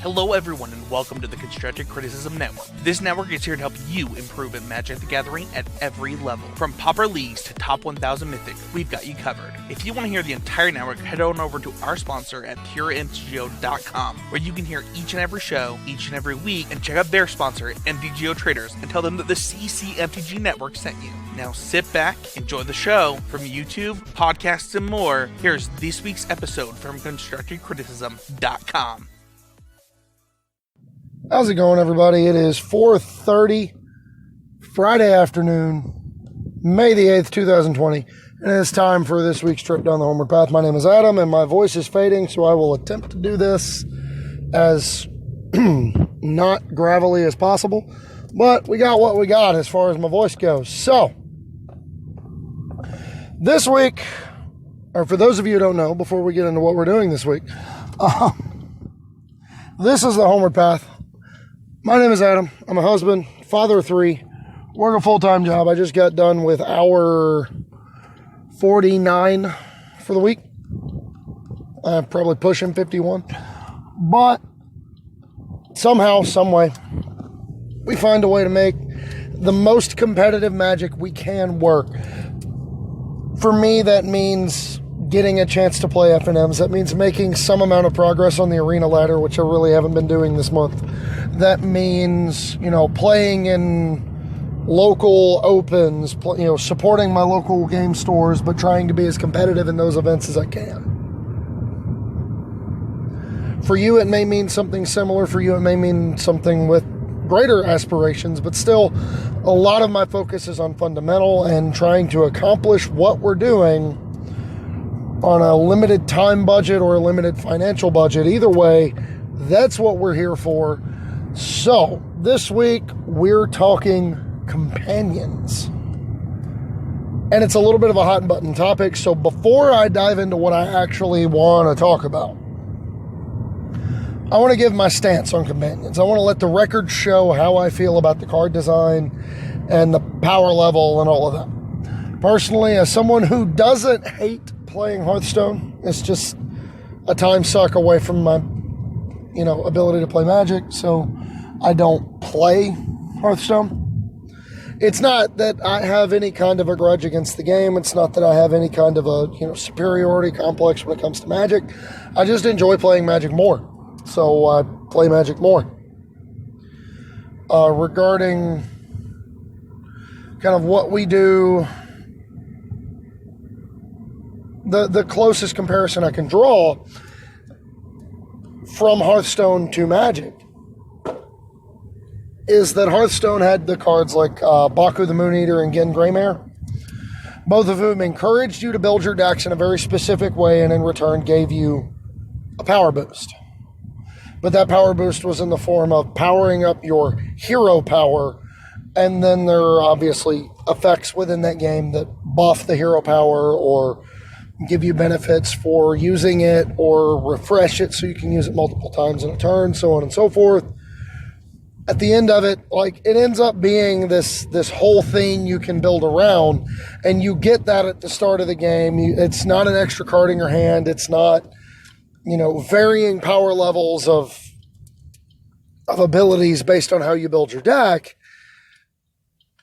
Hello everyone and welcome to the Constructive Criticism Network. This network is here to help you improve at Magic the Gathering at every level. From Pauper Leagues to Top 1000 Mythic, we've got you covered. If you want to hear the entire network, head on over to our sponsor at PureMTGO.com, where you can hear each and every show, each and every week, and check out their sponsor, MTGO Traders, and tell them that the CCMTG Network sent you. Now sit back, enjoy the show. From YouTube, podcasts, and more, here's this week's episode from ConstructiveCriticism.com. How's it going, everybody? It is 4:30 Friday afternoon, May the 8th, 2020, and it's time for this week's trip down the Homeward Path. My name is Adam, and my voice is fading, so I will attempt to do this as not gravelly as possible, but we got what we got as far as my voice goes. So, this week, or for those of you who don't know, before we get into what we're doing this week, this is the Homeward Path. My name is Adam. I'm a husband, father of three, work a full-time job. I just got done with hour 49 for the week. I'm probably pushing 51. But somehow, some way, we find a way to make the most competitive Magic we can work. For me, that means getting a chance to play FNMs. That means making some amount of progress on the arena ladder, which I really haven't been doing this month. That means, playing in local opens, supporting my local game stores, but trying to be as competitive in those events as I can. For you, it may mean something similar. For you, it may mean something with greater aspirations, but still, a lot of my focus is on fundamental and trying to accomplish what we're doing on a limited time budget or a limited financial budget. Either way, that's what we're here for. So, this week, we're talking companions. And it's a little bit of a hot button topic, so before I dive into what I actually want to talk about, I want to give my stance on companions. I want to let the record show how I feel about the card design and the power level and all of that. Personally, as someone who doesn't hate playing Hearthstone, it's just a time suck away from my ability to play Magic, so I don't play Hearthstone. It's not that I have any kind of a grudge against the game. It's not that I have any kind of a superiority complex when it comes to Magic. I just enjoy playing Magic more, so I play Magic more. Regarding kind of what we do, the closest comparison I can draw from Hearthstone to Magic is that Hearthstone had the cards like Baku the Moon Eater and Gen Greymare, both of whom encouraged you to build your decks in a very specific way and in return gave you a power boost. But that power boost was in the form of powering up your hero power, and then there are obviously effects within that game that buff the hero power or give you benefits for using it or refresh it so you can use it multiple times in a turn, so on and so forth. At the end of it, it ends up being this whole thing you can build around, and you get that at the start of the game. It's not an extra card in your hand. It's not, varying power levels of abilities based on how you build your deck.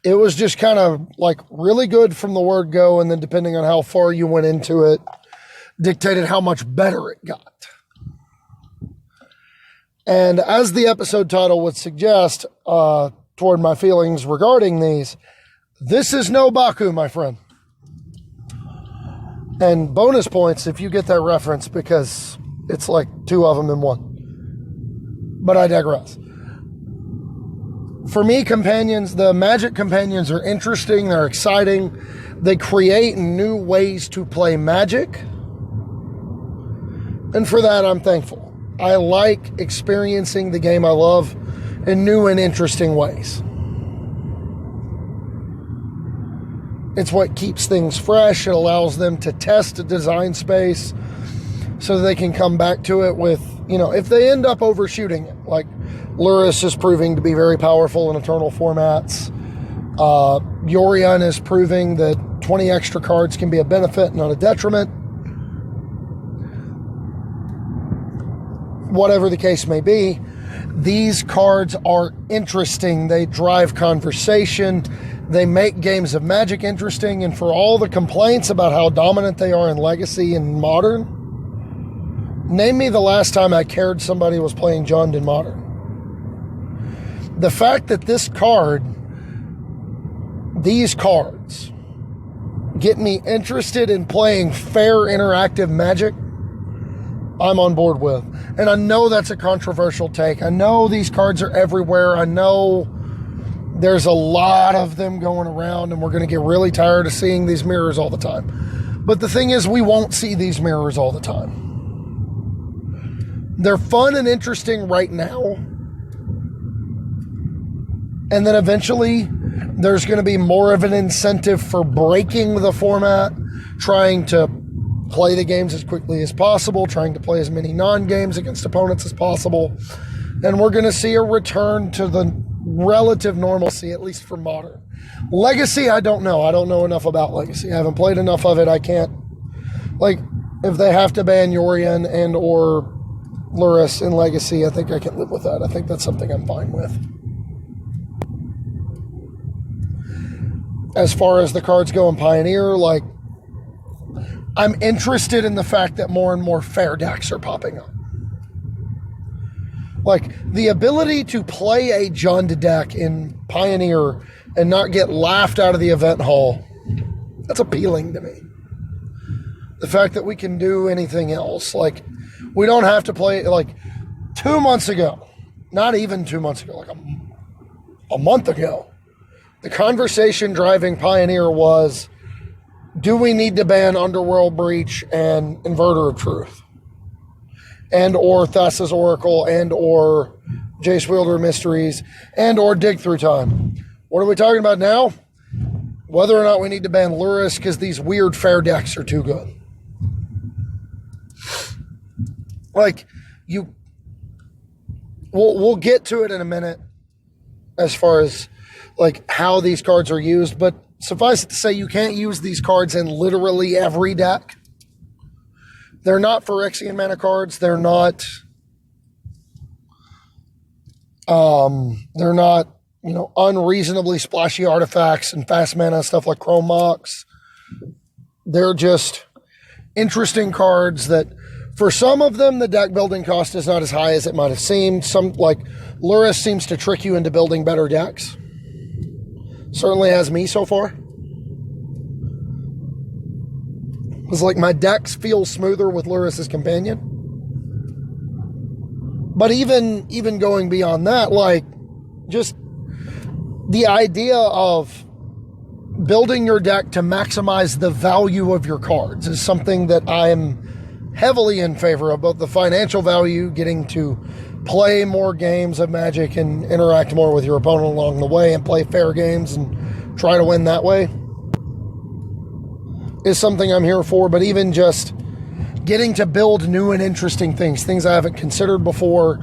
It was just kind of really good from the word go, and then depending on how far you went into it, dictated how much better it got. And as the episode title would suggest, toward my feelings regarding these, this is no Baku, my friend. And bonus points if you get that reference, because it's like two of them in one. But I digress. For me, companions, the Magic companions are interesting. They're exciting. They create new ways to play Magic. And for that, I'm thankful. I like experiencing the game I love in new and interesting ways. It's what keeps things fresh. It allows them to test a design space so that they can come back to it with, if they end up overshooting it, like Luris is proving to be very powerful in Eternal formats. Yorion is proving that 20 extra cards can be a benefit, not a detriment. whatever the case may be, these cards are interesting. They drive conversation. They make games of Magic interesting. And for all the complaints about how dominant they are in Legacy and Modern, name me the last time I cared somebody was playing Jund in Modern. The fact that these cards get me interested in playing fair interactive Magic, I'm on board with. And I know that's a controversial take. I know these cards are everywhere. I know there's a lot of them going around, and we're going to get really tired of seeing these mirrors all the time. But the thing is, we won't see these mirrors all the time. They're fun and interesting right now. And then eventually, there's going to be more of an incentive for breaking the format, trying to play the games as quickly as possible, trying to play as many non-games against opponents as possible. And we're going to see a return to the relative normalcy, at least for Modern. Legacy, I don't know. I don't know enough about Legacy. I haven't played enough of it. I can't, like, if they have to ban Yorion and or Lurrus in Legacy, I think I can live with that. I think that's something I'm fine with. As far as the cards go in Pioneer, like, I'm interested in the fact that more and more fair decks are popping up. Like, the ability to play a Jund deck in Pioneer and not get laughed out of the event hall, that's appealing to me. The fact that we can do anything else. Like, we don't have to play, like, 2 months ago, not even 2 months ago, like a month ago, the conversation driving Pioneer was, do we need to ban Underworld Breach and Inverter of Truth? And or Thassa's Oracle, and or Jace Wielder Mysteries, and or Dig Through Time. What are we talking about now? Whether or not we need to ban Lurrus because these weird fair decks are too good. Like, we'll get to it in a minute as far as like how these cards are used, but suffice it to say, you can't use these cards in literally every deck. They're not Phyrexian mana cards. They're not, unreasonably splashy artifacts and fast mana stuff like Chrome Mox. They're just interesting cards that, for some of them, the deck building cost is not as high as it might have seemed. Some, like Lurrus, seems to trick you into building better decks. Certainly has me so far. It's like my decks feel smoother with Lurrus's companion. But even going beyond that, like, just the idea of building your deck to maximize the value of your cards is something that I'm heavily in favor of. Both the financial value, getting to play more games of Magic and interact more with your opponent along the way and play fair games and try to win that way, is something I'm here for. But even just getting to build new and interesting things I haven't considered before,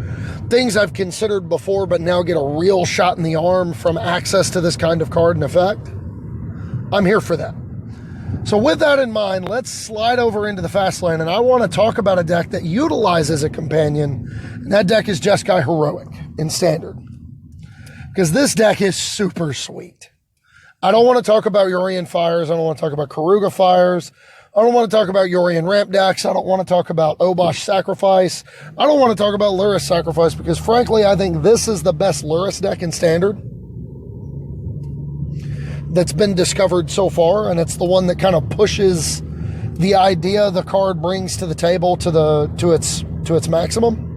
things I've considered before but now get a real shot in the arm from access to this kind of card and effect, I'm here for that. So with that in mind, let's slide over into the fast lane, and I want to talk about a deck that utilizes a companion, and that deck is Jeskai Heroic in Standard. Because this deck is super sweet. I don't want to talk about Yorion Fires. I don't want to talk about Karuga Fires. I don't want to talk about Yorion Ramp decks. I don't want to talk about Obosh Sacrifice. I don't want to talk about Lurrus Sacrifice, because frankly, I think this is the best Lurrus deck in Standard that's been discovered so far, and it's the one that kind of pushes the idea the card brings to the table to its maximum.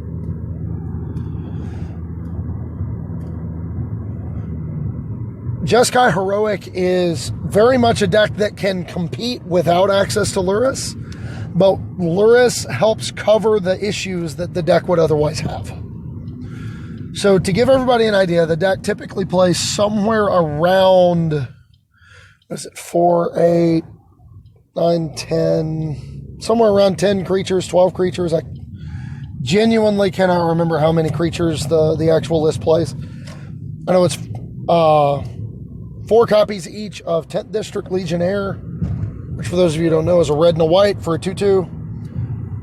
Jeskai Heroic is very much a deck that can compete without access to Lurrus, but Lurrus helps cover the issues that the deck would otherwise have. So to give everybody an idea, the deck typically plays somewhere around, 4, 8, 9, 10, somewhere around 10 creatures, 12 creatures. I genuinely cannot remember how many creatures the actual list plays. I know it's 4 copies each of 10th District Legionnaire, which for those of you who don't know is a red and a white for a 2/2.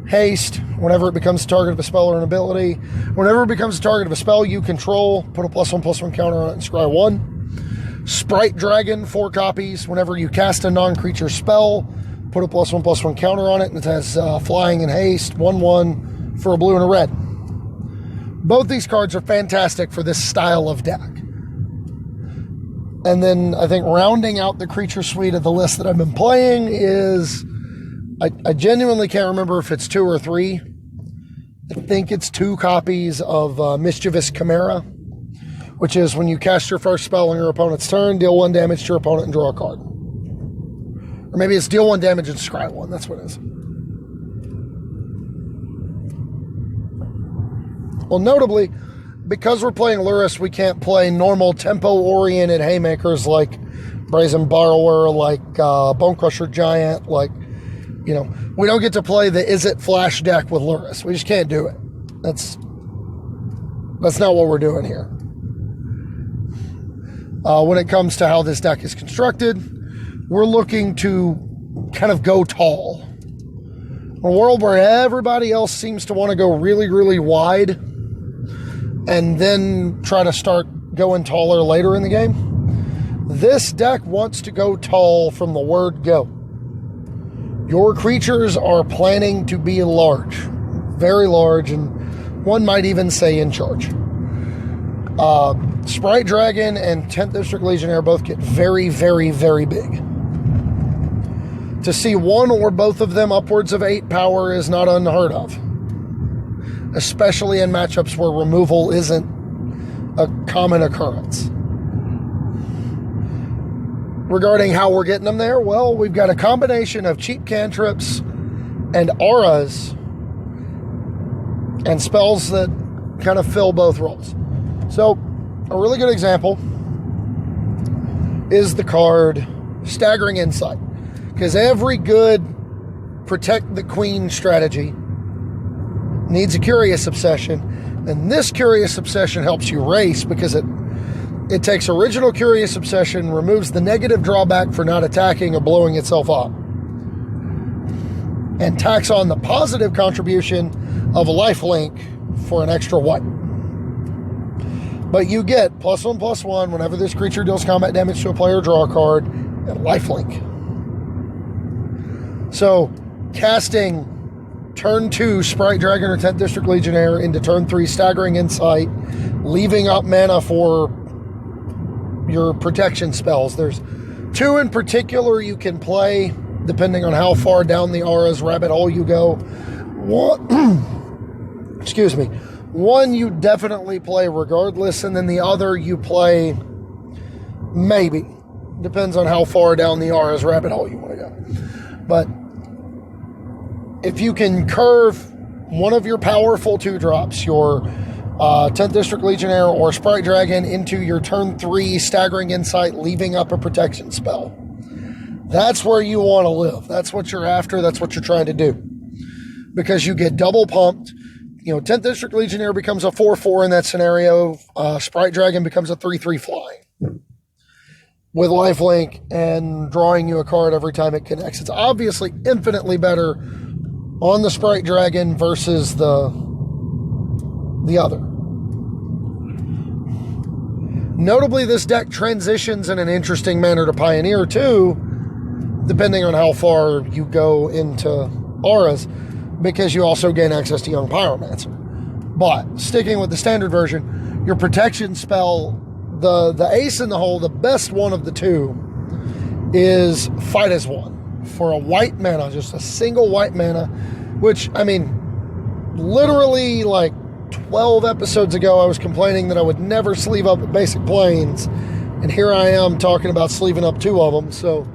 Haste, whenever it becomes a target of a spell or an ability. Whenever it becomes a target of a spell you control, put a +1/+1 counter on it and scry 1. Sprite Dragon, 4 copies. Whenever you cast a non-creature spell, put a +1/+1 counter on it, and it has flying and haste, 1/1 for a blue and a red. Both these cards are fantastic for this style of deck. And then I think rounding out the creature suite of the list that I've been playing is, I genuinely can't remember if it's 2 or 3. I think it's 2 copies of Mischievous Chimera, which is when you cast your first spell on your opponent's turn, deal 1 damage to your opponent and draw a card. Or maybe it's deal 1 damage and scry 1. That's what it is. Well, notably, because we're playing Lurrus, we can't play normal tempo-oriented haymakers like Brazen Borrower, like Bonecrusher Giant, like, you know, we don't get to play the Is It Flash deck with Lurrus. We just can't do it. That's not what we're doing here. When it comes to how this deck is constructed, we're looking to kind of go tall. In a world where everybody else seems to want to go really, really wide and then try to start going taller later in the game, this deck wants to go tall from the word go. Your creatures are planning to be large, very large, and one might even say in charge. Sprite Dragon and 10th District Legionnaire both get very, very, very big. To see one or both of them upwards of 8 power is not unheard of, especially in matchups where removal isn't a common occurrence. Regarding how we're getting them there, well, we've got a combination of cheap cantrips and auras and spells that kind of fill both roles. So, a really good example is the card Staggering Insight, because every good Protect the Queen strategy needs a Curious Obsession, and this Curious Obsession helps you race because it takes original Curious Obsession, removes the negative drawback for not attacking or blowing itself up, and tacks on the positive contribution of a lifelink for an extra white. But you get +1/+1 whenever this creature deals combat damage to a player, draw a card, and lifelink. So, casting turn 2 Sprite Dragon or 10th District Legionnaire into turn 3 Staggering Insight, leaving up mana for your protection spells. There's 2 in particular you can play, depending on how far down the aura's rabbit hole you go. One, excuse me. One you definitely play regardless, and then the other you play maybe. Depends on how far down the aura's rabbit hole you want to go. But if you can curve one of your powerful 2-drops, your 10th District Legionnaire or Sprite Dragon, into your turn 3 Staggering Insight, leaving up a protection spell, that's where you want to live. That's what you're after. That's what you're trying to do. Because you get double pumped. You know, 10th District Legionnaire becomes a 4/4 in that scenario. Sprite Dragon becomes a 3/3 flying with lifelink and drawing you a card every time it connects. It's obviously infinitely better on the Sprite Dragon versus the other. Notably, this deck transitions in an interesting manner to Pioneer too, depending on how far you go into auras, because you also gain access to Young Pyromancer. But sticking with the standard version, your protection spell, the ace in the hole, the best one of the 2, is Fight as One for a white mana, just a single white mana, which, I mean, literally like 12 episodes ago, I was complaining that I would never sleeve up at Basic Planes, and here I am talking about sleeving up 2 of them. So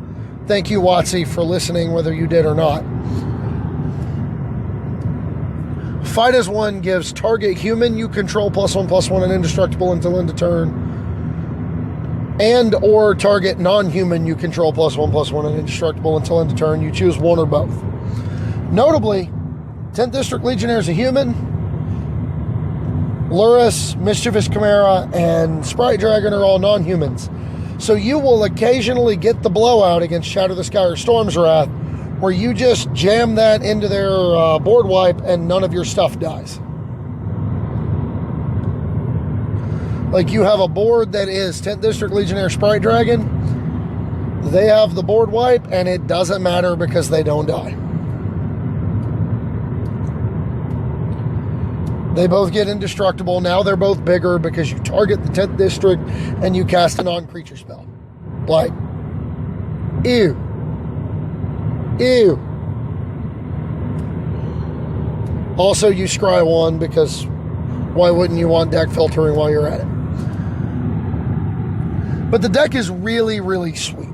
thank you, WotC, for listening, whether you did or not. Fight as One gives target human you control +1/+1 and indestructible until end of turn, and or target non-human you control +1/+1 and indestructible until end of turn. You choose one or both. Notably, 10th District Legionnaire is a human. Lurrus, Mischievous Chimera, and Sprite Dragon are all non-humans. So you will occasionally get the blowout against Shatter the Sky or Storm's Wrath, where you just jam that into their board wipe and none of your stuff dies. Like you have a board that is 10th District Legionnaire Sprite Dragon. They have the board wipe and it doesn't matter because they don't die. They both get indestructible. Now they're both bigger because you target the 10th District and you cast a non-creature spell. Like, ew. Ew. Also, you scry one because why wouldn't you want deck filtering while you're at it? But the deck is really, really sweet.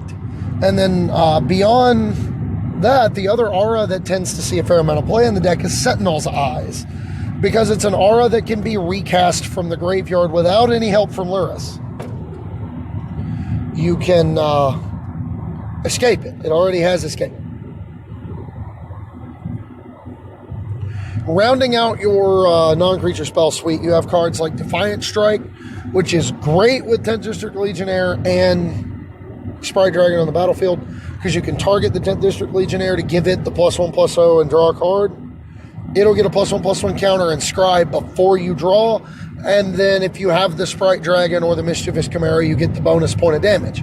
And then beyond that, the other aura that tends to see a fair amount of play in the deck is Sentinel's Eyes. Because it's an aura that can be recast from the graveyard without any help from Lurrus. You can escape it. It already has escape. Rounding out your non-creature spell suite, you have cards like Defiant Strike, which is great with 10th District Legionnaire and Sprite Dragon on the battlefield, because you can target the 10th District Legionnaire to give it the +1/+0 and draw a card. It'll get a +1/+1 counter and scry before you draw, and then if you have the Sprite Dragon or the Mischievous Chimera, you get the bonus point of damage,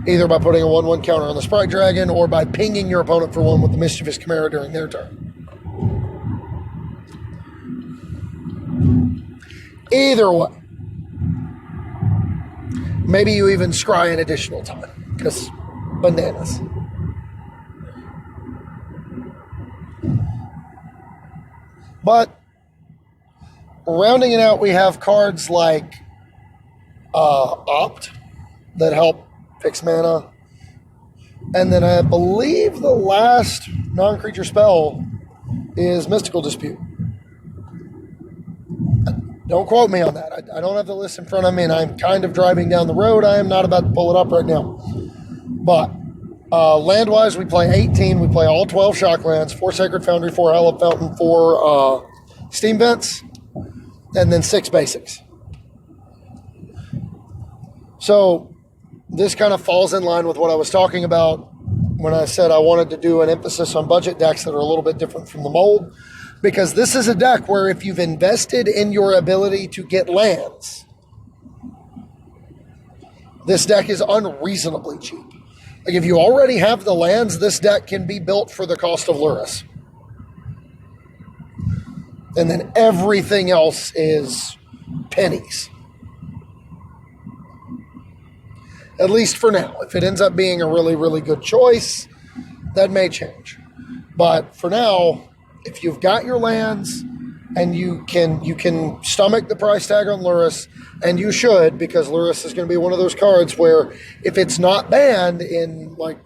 either by putting a 1/1 counter on the Sprite Dragon or by pinging your opponent for 1 with the Mischievous Chimera during their turn. Either way. Maybe you even scry an additional time, because bananas. But rounding it out, we have cards like Opt that help fix mana. And then I believe the last non-creature spell is Mystical Dispute. Don't quote me on that. I don't have the list in front of me, and I'm kind of driving down the road. I am not about to pull it up right now. But land-wise, we play 18. We play all 12 shock lands, 4 Sacred Foundry, 4 Hallowed Fountain, 4 Steam Vents, and then 6 basics. So this kind of falls in line with what I was talking about when I said I wanted to do an emphasis on budget decks that are a little bit different from the mold, because this is a deck where if you've invested in your ability to get lands, this deck is unreasonably cheap. Like if you already have the lands, this deck can be built for the cost of Lurrus. And then everything else is pennies. At least for now. If it ends up being a really, really good choice, that may change. But for now, if you've got your lands and you can stomach the price tag on Lurrus, and you should, because Lurrus is going to be one of those cards where if it's not banned in like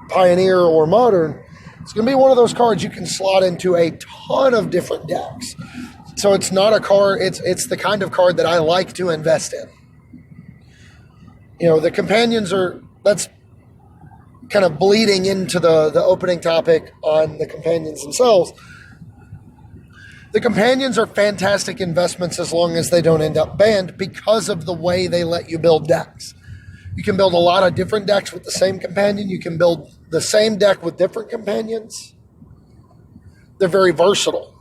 Pioneer or Modern, it's going to be one of those cards you can slot into a ton of different decks. So it's not a card, it's the kind of card that I like to invest in. You know, the companions that's kind of bleeding into the opening topic on the companions themselves. The companions are fantastic investments as long as they don't end up banned, because of the way they let you build decks. You can build a lot of different decks with the same companion. You can build the same deck with different companions. They're very versatile.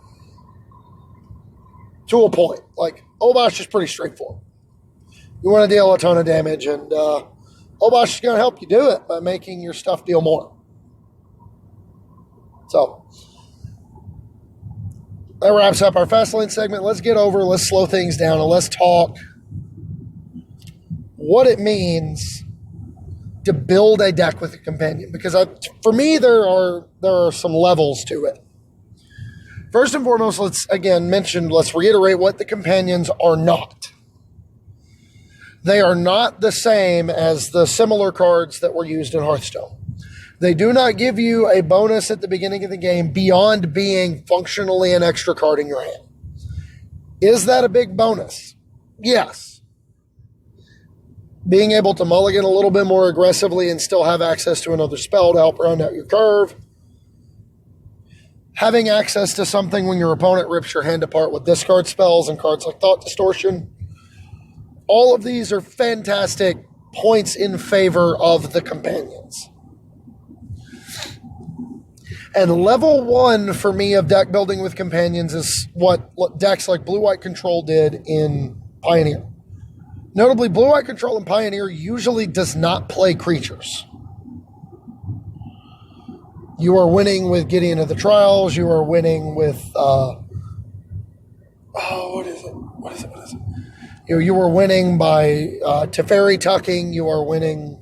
To a point. Like, Obosh is pretty straightforward. You want to deal a ton of damage, and Obosh is going to help you do it by making your stuff deal more. So, that wraps up our Fast Lane segment. Let's slow things down, and let's talk what it means to build a deck with a companion. Because for me, there are some levels to it. First and foremost, let's reiterate what the companions are not. They are not the same as the similar cards that were used in Hearthstone. They do not give you a bonus at the beginning of the game beyond being functionally an extra card in your hand. Is that a big bonus? Yes. Being able to mulligan a little bit more aggressively and still have access to another spell to help round out your curve. Having access to something when your opponent rips your hand apart with discard spells and cards like Thought Distortion. All of these are fantastic points in favor of the companions. And level 1 for me of deck building with companions is what decks like Blue-White Control did in Pioneer. Notably, Blue-White Control in Pioneer usually does not play creatures. You are winning with Gideon of the Trials. You are winning with, what is it? You are winning by Teferi tucking. You are winning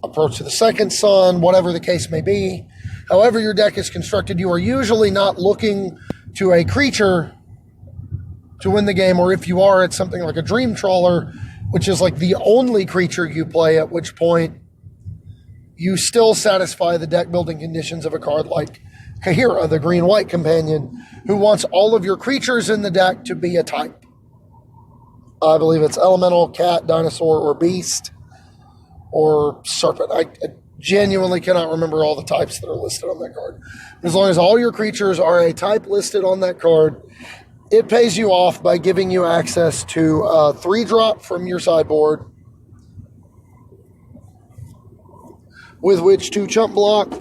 Approach to the Second Sun, whatever the case may be. However your deck is constructed, you are usually not looking to a creature to win the game, or if you are, it's something like a Dream Trawler, which is like the only creature you play, at which point you still satisfy the deck building conditions of a card like Kahira, the green-white companion, who wants all of your creatures in the deck to be a type. I believe it's elemental, cat, dinosaur, or beast, or serpent. I genuinely cannot remember all the types that are listed on that card. As long as all your creatures are a type listed on that card, it pays you off by giving you access to 3-drop from your sideboard, with which to chump block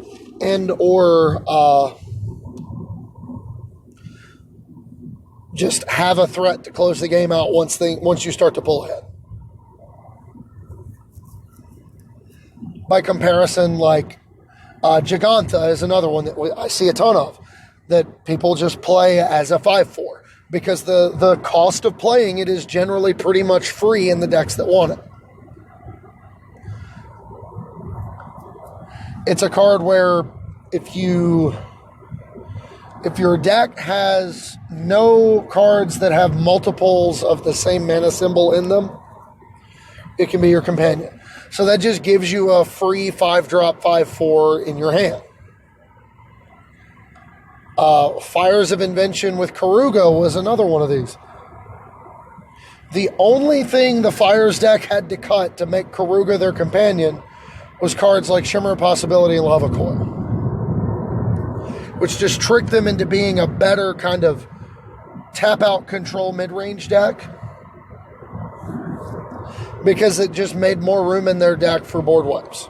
and or just have a threat to close the game out once you start to pull ahead. By comparison, like Giganta is another one that I see a ton of, that people just play as a 5/4, because the cost of playing it is generally pretty much free in the decks that want it. It's a card where if your deck has no cards that have multiples of the same mana symbol in them, it can be your companion. So that just gives you a free 5-drop 5/4 in your hand. Fires of Invention with Karuga was another one of these. The only thing the Fires deck had to cut to make Karuga their companion was cards like Shimmer of Possibility and Lava Coil, which just tricked them into being a better kind of tap-out control mid-range deck, because it just made more room in their deck for board wipes.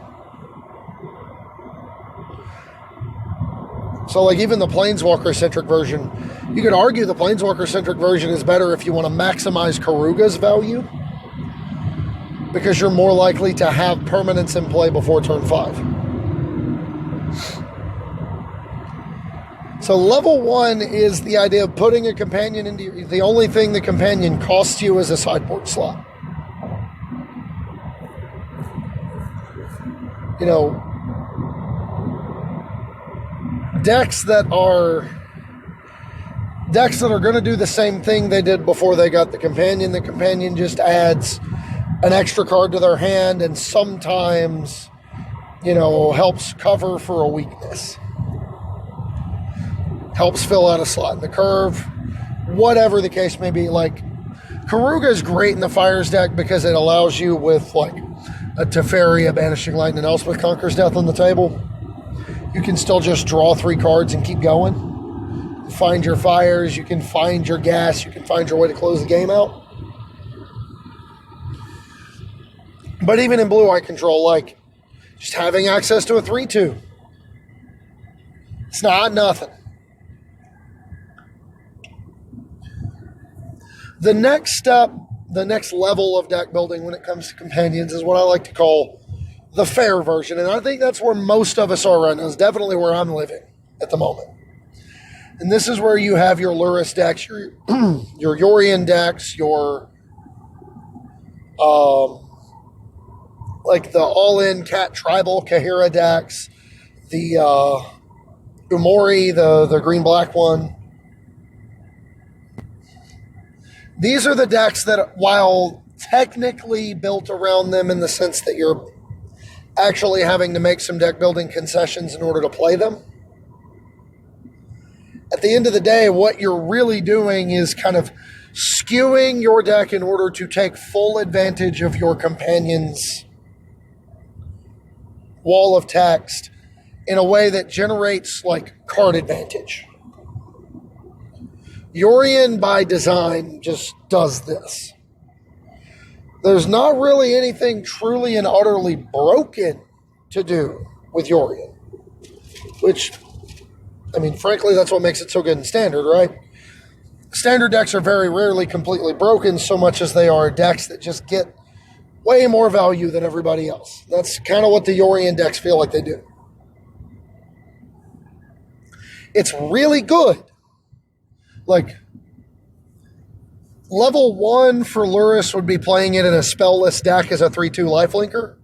So like even the Planeswalker-centric version, you could argue the Planeswalker-centric version is better if you want to maximize Karuga's value, because you're more likely to have permanence in play before turn 5. So level 1 is the idea of putting a companion into the only thing the companion costs you is a sideboard slot. You know, decks that are going to do the same thing they did before they got the companion. The companion just adds an extra card to their hand and sometimes, helps cover for a weakness. Helps fill out a slot in the curve. Whatever the case may be. Like, Karuga is great in the Fires deck because it allows you with, like, a Teferi, a Banishing Light, and an Elspeth Conquers Death on the table. You can still just draw 3 cards and keep going. Find your fires, you can find your gas, you can find your way to close the game out. But even in Blue-White Control, like, just having access to a 3/2. It's not nothing. The next step, the next level of deck building when it comes to companions is what I like to call the fair version. And I think that's where most of us are right now. It's definitely where I'm living at the moment. And this is where you have your Lurrus decks, your Yorion decks, your like the all-in cat tribal Kahira decks, the Umori, the green-black one. These are the decks that, while technically built around them in the sense that you're actually having to make some deck building concessions in order to play them, at the end of the day, what you're really doing is kind of skewing your deck in order to take full advantage of your companion's wall of text in a way that generates, like, card advantage. Yorion, by design, just does this. There's not really anything truly and utterly broken to do with Yorion. which, I mean, frankly, that's what makes it so good in Standard, right? Standard decks are very rarely completely broken, so much as they are decks that just get way more value than everybody else. That's kind of what the Yorion decks feel like they do. It's really good. Like, level 1 for Lurrus would be playing it in a spell-less deck as a 3/2 lifelinker.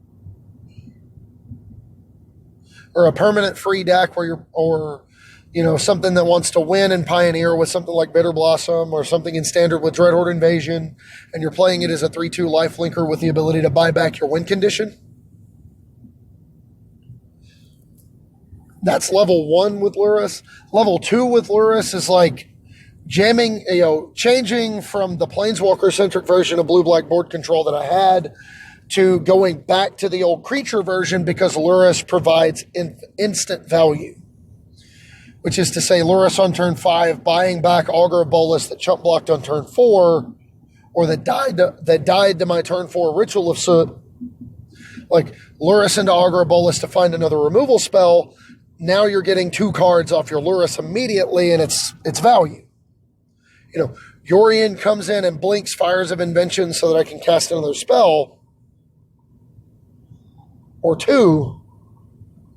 Or a permanent free deck where you're, or, you know, something that wants to win and Pioneer with something like Bitter Blossom, or something in Standard with Dreadhorde Invasion, and you're playing it as a 3/2 lifelinker with the ability to buy back your win condition. That's level 1 with Lurrus. Level 2 with Lurrus is like jamming, you know, changing from the Planeswalker-centric version of blue-black board control that I had to going back to the old creature version, because Lurrus provides instant value. Which is to say, Lurrus on turn 5, buying back Augur of Bolas that chump blocked on turn 4, or that died to my turn 4 Ritual of Soot. Like, Lurrus into Augur of Bolas to find another removal spell. Now you're getting 2 cards off your Lurrus immediately, and it's value. You know, Yorion comes in and blinks Fires of Invention so that I can cast another spell, or 2,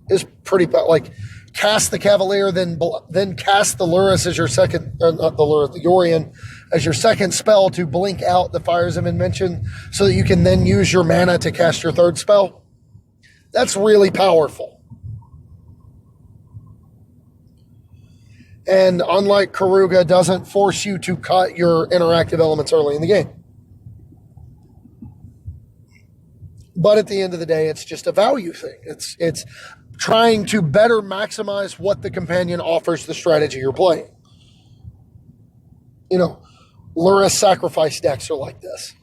is pretty, like, cast the Cavalier, then cast the Lurrus as your second, not the Lurrus, the Yorion as your second spell to blink out the Fires of Invention so that you can then use your mana to cast your third spell. That's really powerful. And unlike Karuga, doesn't force you to cut your interactive elements early in the game. But at the end of the day, it's just a value thing. It's trying to better maximize what the companion offers the strategy you're playing. You know, Lurrus sacrifice decks are like this.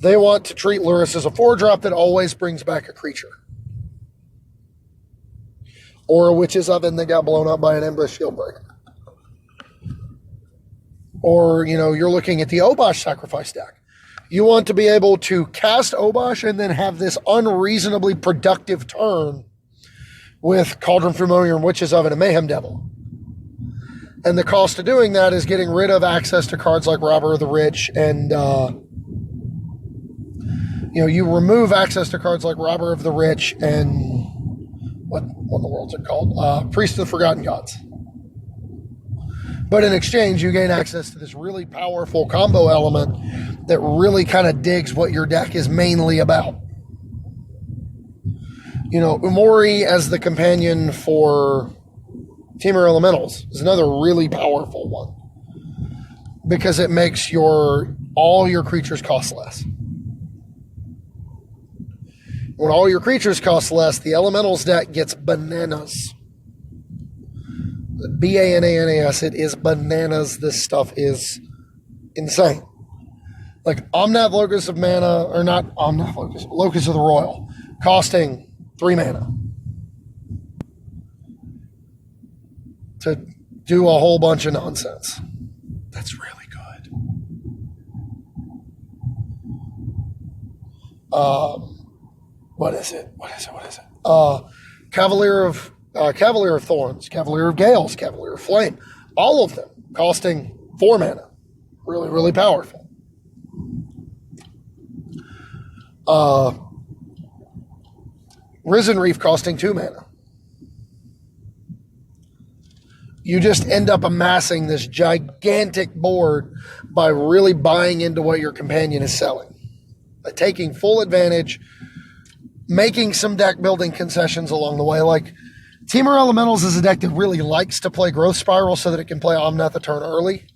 They want to treat Lurrus as a 4-drop that always brings back a creature. Or a Witch's Oven that got blown up by an Ember Shieldbreaker. Or, you know, you're looking at the Obosh sacrifice deck. You want to be able to cast Obosh and then have this unreasonably productive turn with Cauldron Familiar and Witch's Oven and Mayhem Devil. And the cost of doing that is getting rid of access to cards like Robber of the Rich and, you know, you remove access to cards like Robber of the Rich and what in the world's it called? Priest of the Forgotten Gods. But in exchange, you gain access to this really powerful combo element that really kind of digs what your deck is mainly about. You know, Umori as the companion for Temur Elementals is another really powerful one, because it makes all your creatures cost less. When all your creatures cost less, the Elementals deck gets bananas. Bananas, it is bananas. This stuff is insane. Like Omnath Locus of Mana, or not Omnath Locus, Locus of the Royal, costing 3 mana to do a whole bunch of nonsense. That's really good. What is it? Cavalier of Thorns, Cavalier of Gales, Cavalier of Flame. All of them costing 4 mana. Really, really powerful. Risen Reef costing 2 mana. You just end up amassing this gigantic board by really buying into what your companion is selling. By taking full advantage, making some deck building concessions along the way. Like, Temur Elementals is a deck that really likes to play Growth Spiral so that it can play Omnath a turn early,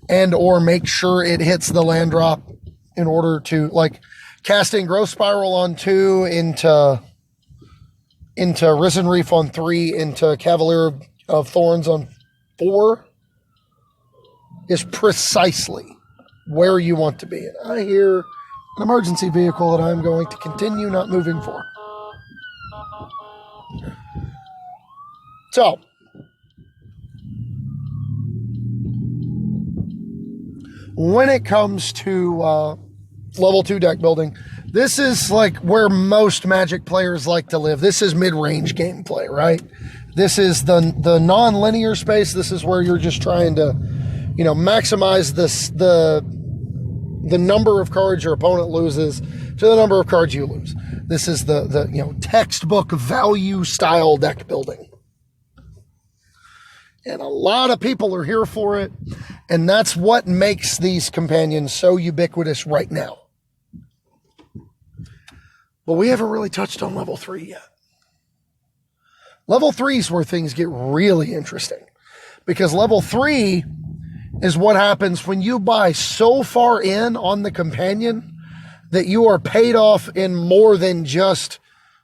and or make sure it hits the land drop in order to, like, casting Growth Spiral on 2 into Risen Reef on 3 into Cavalier of Thorns on 4 is precisely where you want to be. And I hear an emergency vehicle that I'm going to continue not moving for. So, when it comes to level 2 deck building, this is like where most Magic players like to live. This is mid-range gameplay, right? This is the non-linear space. This is where you're just trying to, maximize the number of cards your opponent loses to the number of cards you lose. This is the textbook value style deck building. And a lot of people are here for it. And that's what makes these companions so ubiquitous right now. But we haven't really touched on level 3 yet. Level 3 is where things get really interesting. Because level 3 is what happens when you buy so far in on the companion that you are paid off in more than just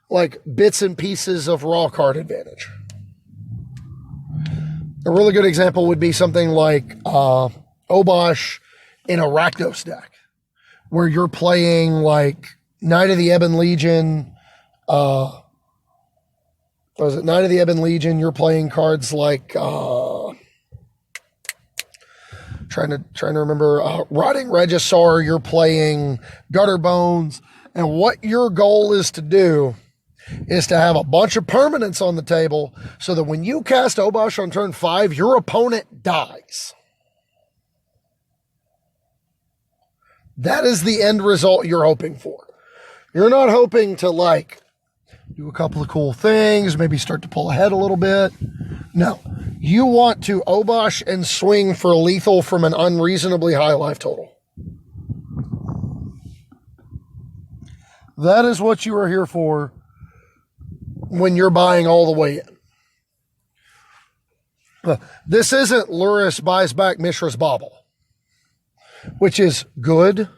like bits and pieces of raw card advantage. A really good example would be something like Obosh in a Rakdos deck, where you're playing like Knight of the Ebon Legion. Knight of the Ebon Legion? You're playing cards like trying to remember Rotting Regisaur. You're playing Gutter Bones, and what your goal is to do is to have a bunch of permanents on the table so that when you cast Obosh on turn 5, your opponent dies. That is the end result you're hoping for. You're not hoping to like do a couple of cool things, maybe start to pull ahead a little bit. No, you want to Obosh and swing for lethal from an unreasonably high life total. That is what you are here for when you're buying all the way in. This isn't Luris buys back Mishra's Bauble, which is good.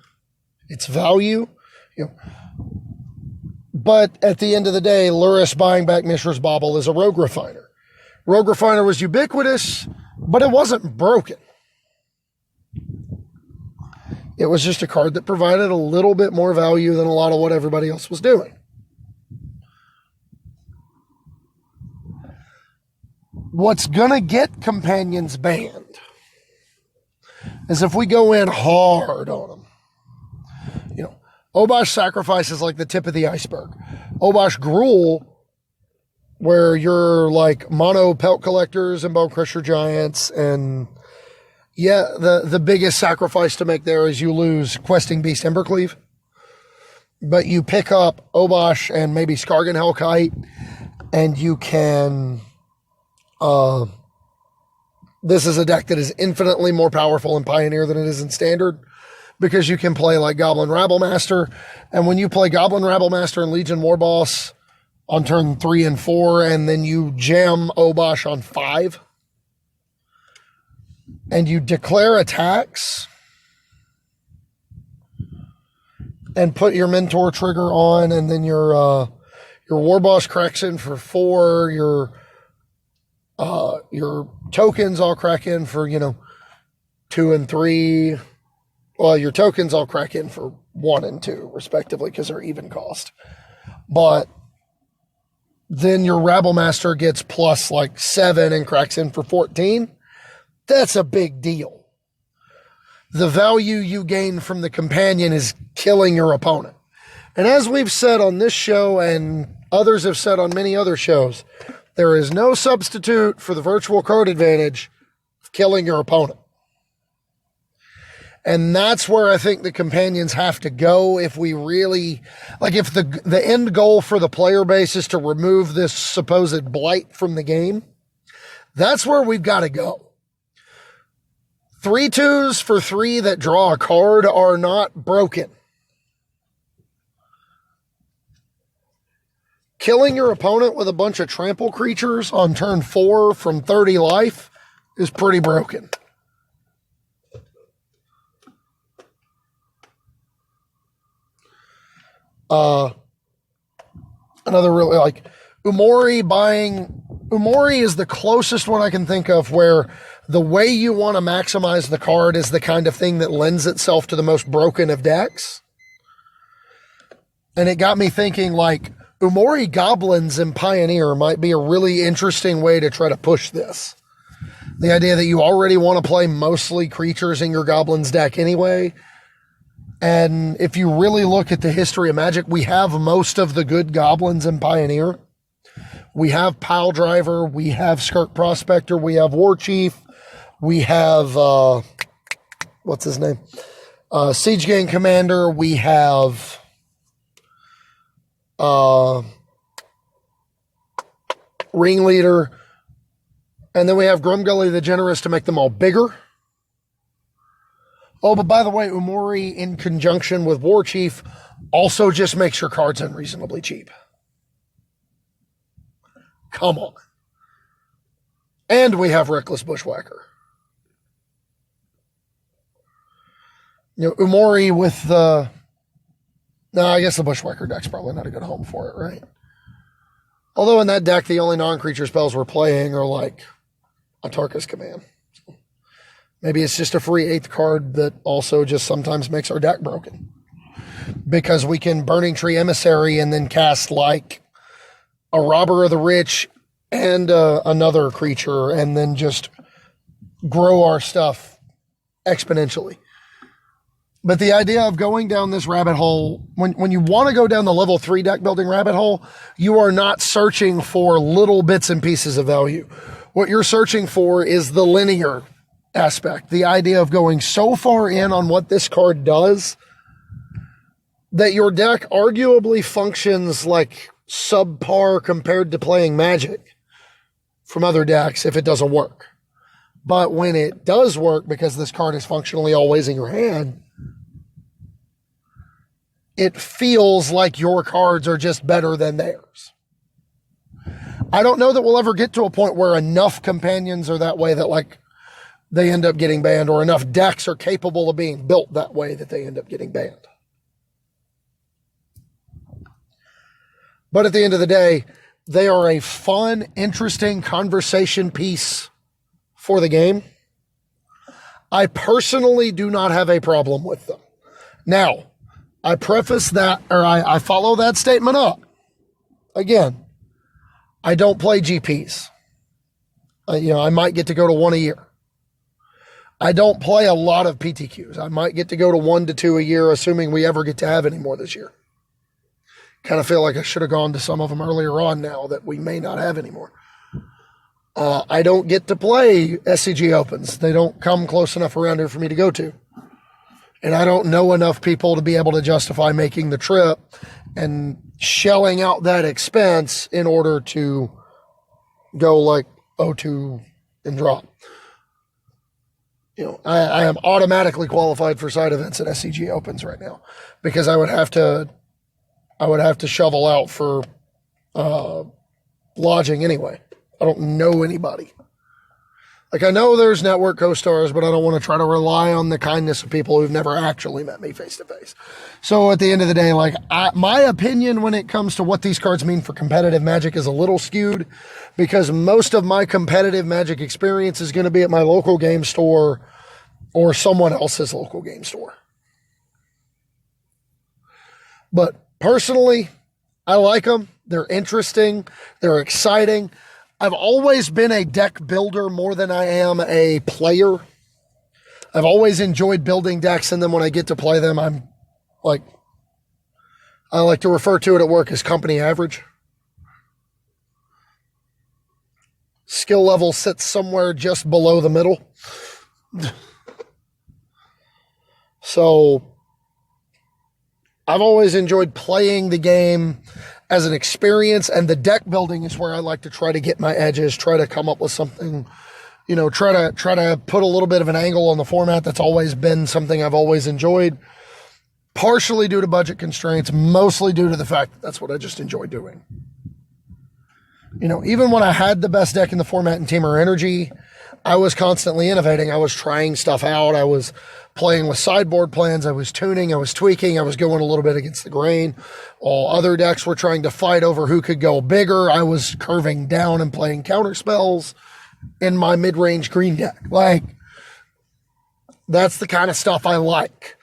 It's value. But at the end of the day, Luris buying back Mishra's Bauble is a Rogue Refiner. Rogue Refiner was ubiquitous, but it wasn't broken. It was just a card that provided a little bit more value than a lot of what everybody else was doing. What's going to get companions banned is if we go in hard on them. Obosh Sacrifice is like the tip of the iceberg. Obosh Gruul, where you're like mono Pelt Collectors and Bone Crusher Giants, and the biggest sacrifice to make there is you lose Questing Beast Embercleave. But you pick up Obosh and maybe Skargan Hellkite, and you can... this is a deck that is infinitely more powerful in Pioneer than it is in Standard, because you can play like Goblin Rabblemaster, and when you play Goblin Rabblemaster and Legion Warboss on turn 3 and 4, and then you jam Obosh on 5, and you declare attacks, and put your Mentor trigger on, and then your Warboss cracks in for 4, your tokens all crack in for, 2 and 3. Well, your tokens all crack in for 1 and 2, respectively, because they're even cost. But then your Rabblemaster gets plus like 7 and cracks in for 14. That's a big deal. The value you gain from the companion is killing your opponent. And as we've said on this show, and others have said on many other shows, there is no substitute for the virtual card advantage of killing your opponent. And that's where I think the companions have to go if we really, like if the end goal for the player base is to remove this supposed blight from the game, that's where we've got to go. 3/2s for 3 that draw a card are not broken. Killing your opponent with a bunch of trample creatures on turn 4 from 30 life is pretty broken. Another really like Umori is the closest one I can think of where the way you want to maximize the card is the kind of thing that lends itself to the most broken of decks. And it got me thinking like Umori Goblins in Pioneer might be a really interesting way to try to push this. The idea that you already want to play mostly creatures in your Goblins deck anyway. And if you really look at the history of Magic, we have most of the good Goblins in Pioneer. We have Pile Driver, we have Skirk Prospector, we have War Chief, we have, what's his name? Siege Gang Commander, we have Ringleader, and then we have Grumgully the Generous to make them all bigger. Oh, but by the way, Umori in conjunction with War Chief also just makes your cards unreasonably cheap. Come on. And we have Reckless Bushwhacker. You know, Umori with the... No, I guess the Bushwhacker deck's probably not a good home for it, right? Although in that deck, the only non-creature spells we're playing are like Autarka's Command. So maybe it's just a free 8th card that also just sometimes makes our deck broken. Because we can Burning Tree Emissary and then cast like a Robber of the Rich and another creature and then just grow our stuff exponentially. But the idea of going down this rabbit hole, when you want to go down the level 3 deck building rabbit hole, you are not searching for little bits and pieces of value. What you're searching for is the linear aspect, the idea of going so far in on what this card does that your deck arguably functions like subpar compared to playing Magic from other decks if it doesn't work. But when it does work, because this card is functionally always in your hand, it feels like your cards are just better than theirs. I don't know that we'll ever get to a point where enough companions are that way that like they end up getting banned, or enough decks are capable of being built that way that they end up getting banned. But at the end of the day, they are a fun, interesting conversation piece for the game. I personally do not have a problem with them. Now, I preface that, or I follow that statement up. Again, I don't play GPs. I might get to go to one a year. I don't play a lot of PTQs. I might get to go to 1 to 2 a year, assuming we ever get to have any more this year. Kind of feel like I should have gone to some of them earlier on now that we may not have anymore. I don't get to play SCG Opens. They don't come close enough around here for me to go to. And I don't know enough people to be able to justify making the trip and shelling out that expense in order to go like O2 and drop. I am automatically qualified for side events at SCG Opens right now because I would have to shovel out for lodging anyway. I don't know anybody. Like, I know there's network co-stars, but I don't want to try to rely on the kindness of people who've never actually met me face to face. So at the end of the day, like, my opinion when it comes to what these cards mean for competitive Magic is a little skewed because most of my competitive Magic experience is going to be at my local game store or someone else's local game store. But personally, I like them. They're interesting. They're exciting. I've always been a deck builder more than I am a player. I've always enjoyed building decks, and then when I get to play them, I like to refer to it at work as company average. Skill level sits somewhere just below the middle. So I've always enjoyed playing the game as an experience, and the deck building is where I like to try to get my edges, try to come up with something, try to put a little bit of an angle on the format. That's always been something I've always enjoyed, partially due to budget constraints, mostly due to the fact that that's what I just enjoy doing. Even when I had the best deck in the format in Teamer Energy, I was constantly innovating. I was trying stuff out. I was playing with sideboard plans. I was tuning. I was tweaking. I was going a little bit against the grain. All other decks were trying to fight over who could go bigger. I was curving down and playing counter spells in my mid-range green deck. Like, that's the kind of stuff I like.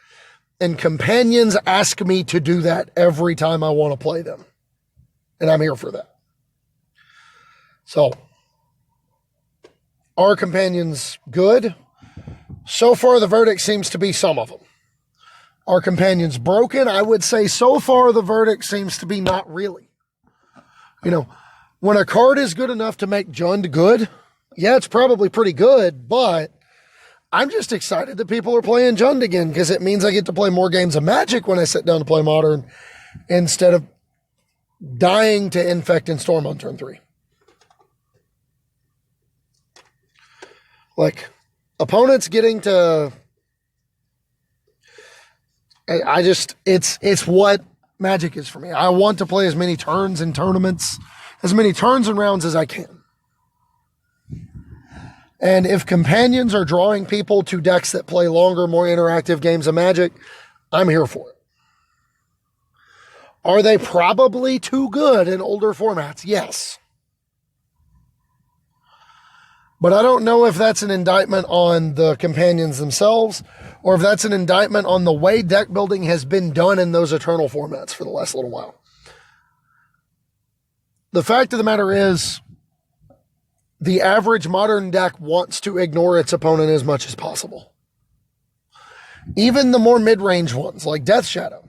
And companions ask me to do that every time I want to play them. And I'm here for that. So, are companions good? So far, the verdict seems to be some of them. Are companions broken? I would say so far the verdict seems to be not really. When a card is good enough to make Jund good, yeah, it's probably pretty good, but I'm just excited that people are playing Jund again because it means I get to play more games of Magic when I sit down to play Modern instead of dying to Infect and Storm on turn 3. Like, opponents getting to... It's what Magic is for me. I want to play as many turns in tournaments, as many turns and rounds as I can. And if companions are drawing people to decks that play longer, more interactive games of Magic, I'm here for it. Are they probably too good in older formats? Yes. But I don't know if that's an indictment on the companions themselves or if that's an indictment on the way deck building has been done in those Eternal formats for the last little while. The fact of the matter is, the average Modern deck wants to ignore its opponent as much as possible. Even the more mid-range ones, like Death Shadow.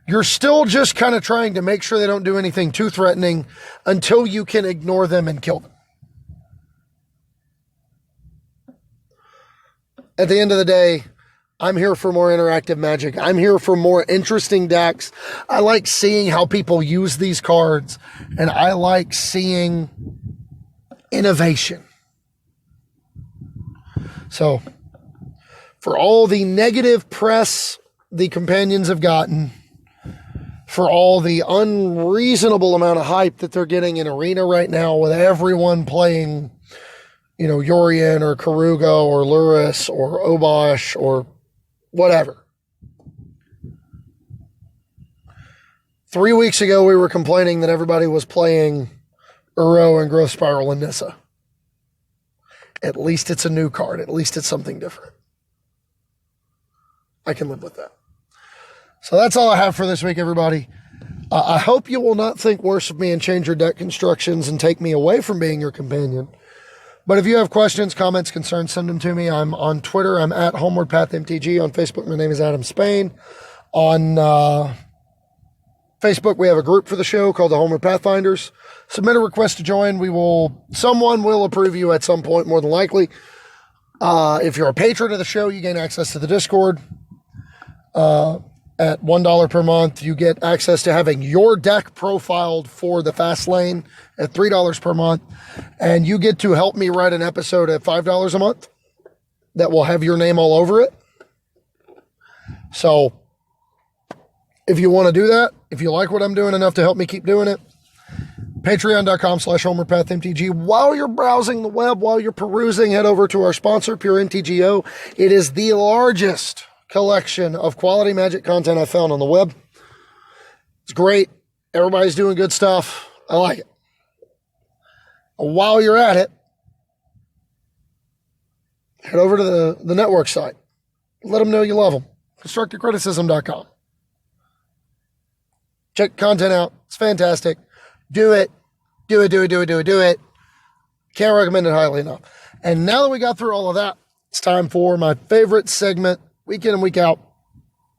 You're still just kind of trying to make sure they don't do anything too threatening until you can ignore them and kill them. At the end of the day, I'm here for more interactive Magic. I'm here for more interesting decks. I like seeing how people use these cards, and I like seeing innovation. So, for all the negative press the companions have gotten, for all the unreasonable amount of hype that they're getting in Arena right now with everyone playing, Yorion or Karuga or Luris or Obosh or whatever. 3 weeks ago, we were complaining that everybody was playing Uro and Growth Spiral and Nissa. At least it's a new card. At least it's something different. I can live with that. So that's all I have for this week, everybody. I hope you will not think worse of me and change your deck constructions and take me away from being your companion. But if you have questions, comments, concerns, send them to me. I'm on Twitter. I'm at HomewardPathMTG. On Facebook, my name is Adam Spain. On Facebook, we have a group for the show called the Homeward Pathfinders. Submit a request to join. Someone will approve you at some point, more than likely. If you're a patron of the show, you gain access to the Discord. At $1 per month, you get access to having your deck profiled for the Fast Lane at $3 per month. And you get to help me write an episode at $5 a month that will have your name all over it. So if you want to do that, if you like what I'm doing enough to help me keep doing it, patreon.com/HomewardPathMTG. While you're browsing the web, while you're perusing, head over to our sponsor, Pure NTGO. It is the largest collection of quality Magic content I found on the web. It's great. Everybody's doing good stuff. I like it. While you're at it, head over to the network site. Let them know you love them. ConstructiveCriticism.com. Check content out. It's fantastic. Do it. Do it. Can't recommend it highly enough. And now that we got through all of that, it's time for my favorite segment, week in and week out,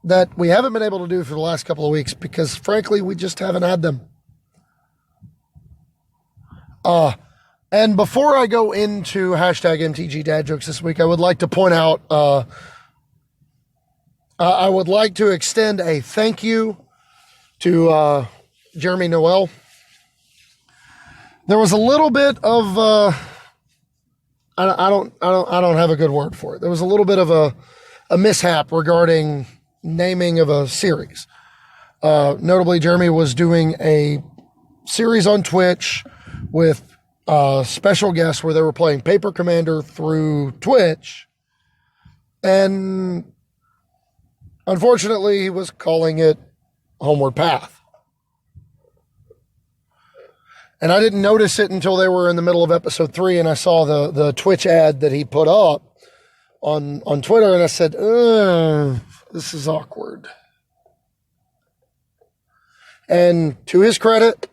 that we haven't been able to do for the last couple of weeks because, frankly, we just haven't had them. And before I go into hashtag MTG Dad Jokes this week, I would like to point out, I would like to extend a thank you to Jeremy Noel. There was a little bit of, I don't have a good word for it. There was a little bit of a mishap regarding naming of a series. Notably, Jeremy was doing a series on Twitch with special guests where they were playing Paper Commander through Twitch. And unfortunately, he was calling it Homeward Path. And I didn't notice it until they were in the middle of episode 3, and I saw the Twitch ad that he put up on Twitter, and I said, this is awkward. And to his credit,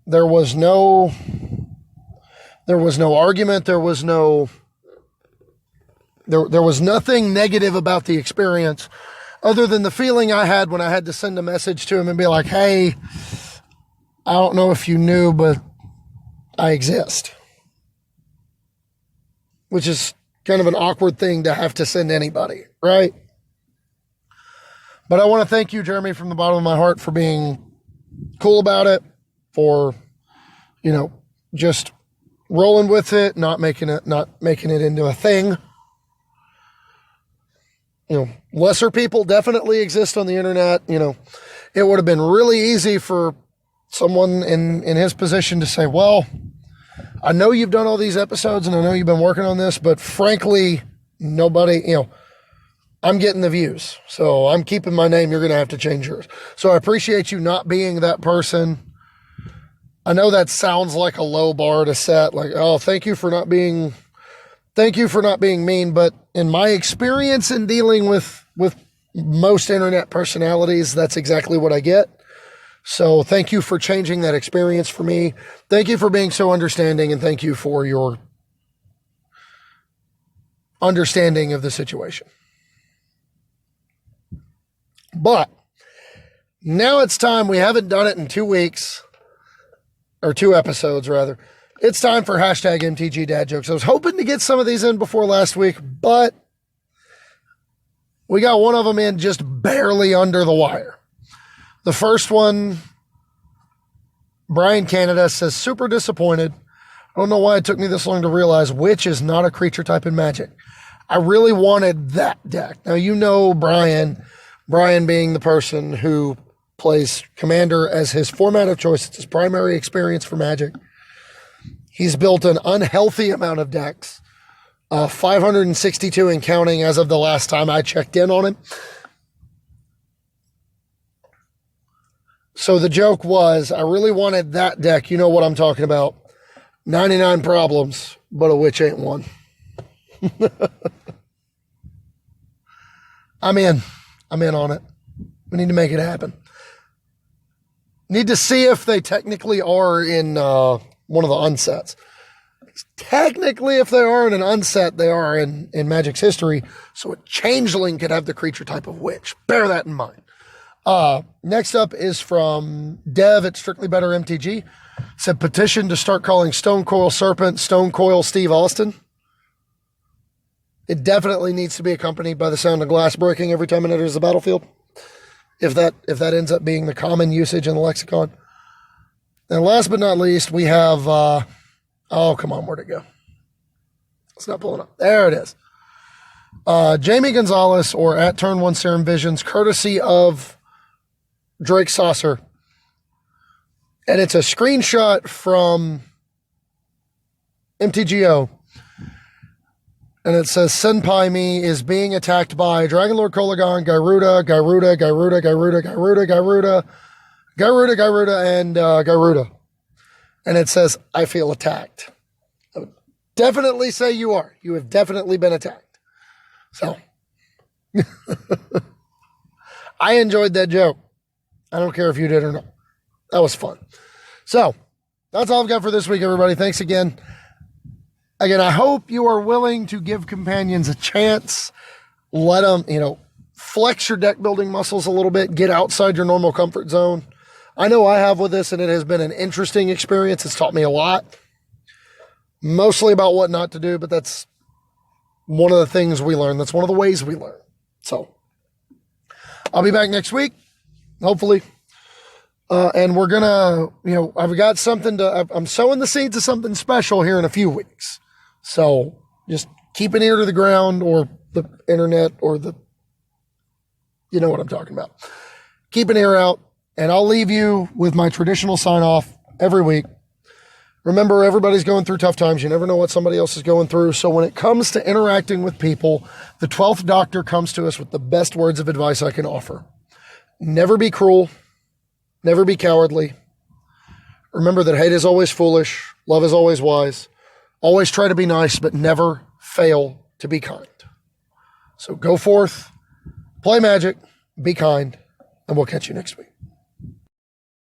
there was no argument, there was nothing negative about the experience other than the feeling I had when I had to send a message to him and be like, hey, I don't know if you knew, but I exist. Which is kind of an awkward thing to have to send anybody, right? But I want to thank you, Jeremy, from the bottom of my heart for being cool about it, for, just rolling with it, not making it into a thing. Lesser people definitely exist on the internet. It would have been really easy for someone in his position to say, well, I know you've done all these episodes and I know you've been working on this, but frankly, nobody, I'm getting the views. So I'm keeping my name. You're going to have to change yours. So I appreciate you not being that person. I know that sounds like a low bar to set, like, oh, thank you for not being mean. But in my experience in dealing with most internet personalities, that's exactly what I get. So thank you for changing that experience for me. Thank you for being so understanding, and thank you for your understanding of the situation. But now it's time. We haven't done it in 2 weeks, or 2 episodes rather. It's time for hashtag MTG Dad Jokes. I was hoping to get some of these in before last week, but we got one of them in just barely under the wire. The first one, Brian Canada says, super disappointed. I don't know why it took me this long to realize Witch is not a creature type in Magic. I really wanted that deck. Now, Brian being the person who plays Commander as his format of choice. It's his primary experience for Magic. He's built an unhealthy amount of decks, 562 and counting as of the last time I checked in on him. So the joke was, I really wanted that deck. You know what I'm talking about. 99 problems, but a Witch ain't one. I'm in on it. We need to make it happen. Need to see if they technically are in one of the unsets. Technically, if they are in an unset, they are in Magic's history. So a changeling could have the creature type of Witch. Bear that in mind. Next up is from Dev at Strictly Better MTG. Said petition to start calling Stone Coil Serpent Stone Coil Steve Austin. It definitely needs to be accompanied by the sound of glass breaking every time it enters the battlefield. If that ends up being the common usage in the lexicon. And last but not least, we have, oh, come on, where'd it go? It's not pulling up. There it is. Jamie Gonzalez, or at Turn 1 Serum Visions, courtesy of Drake Saucer. And it's a screenshot from MTGO. And it says, Senpai Me is being attacked by Dragonlord Kolagon, Gyruda, and Gyruda. And it says, I feel attacked. I would definitely say you are. You have definitely been attacked. So, I enjoyed that joke. I don't care if you did or not. That was fun. So, that's all I've got for this week, everybody. Thanks again. Again, I hope you are willing to give companions a chance. Let them, flex your deck building muscles a little bit. Get outside your normal comfort zone. I know I have with this, and it has been an interesting experience. It's taught me a lot. Mostly about what not to do, but that's one of the things we learn. That's one of the ways we learn. So, I'll be back next week, hopefully. And we're going to, I've got I'm sowing the seeds of something special here in a few weeks. So just keep an ear to the ground, or the internet, or you know what I'm talking about. Keep an ear out, and I'll leave you with my traditional sign off every week. Remember, everybody's going through tough times. You never know what somebody else is going through. So when it comes to interacting with people, the 12th Doctor comes to us with the best words of advice I can offer. Never be cruel. Never be cowardly. Remember that hate is always foolish. Love is always wise. Always try to be nice, but never fail to be kind. So go forth, play Magic, be kind, and we'll catch you next week.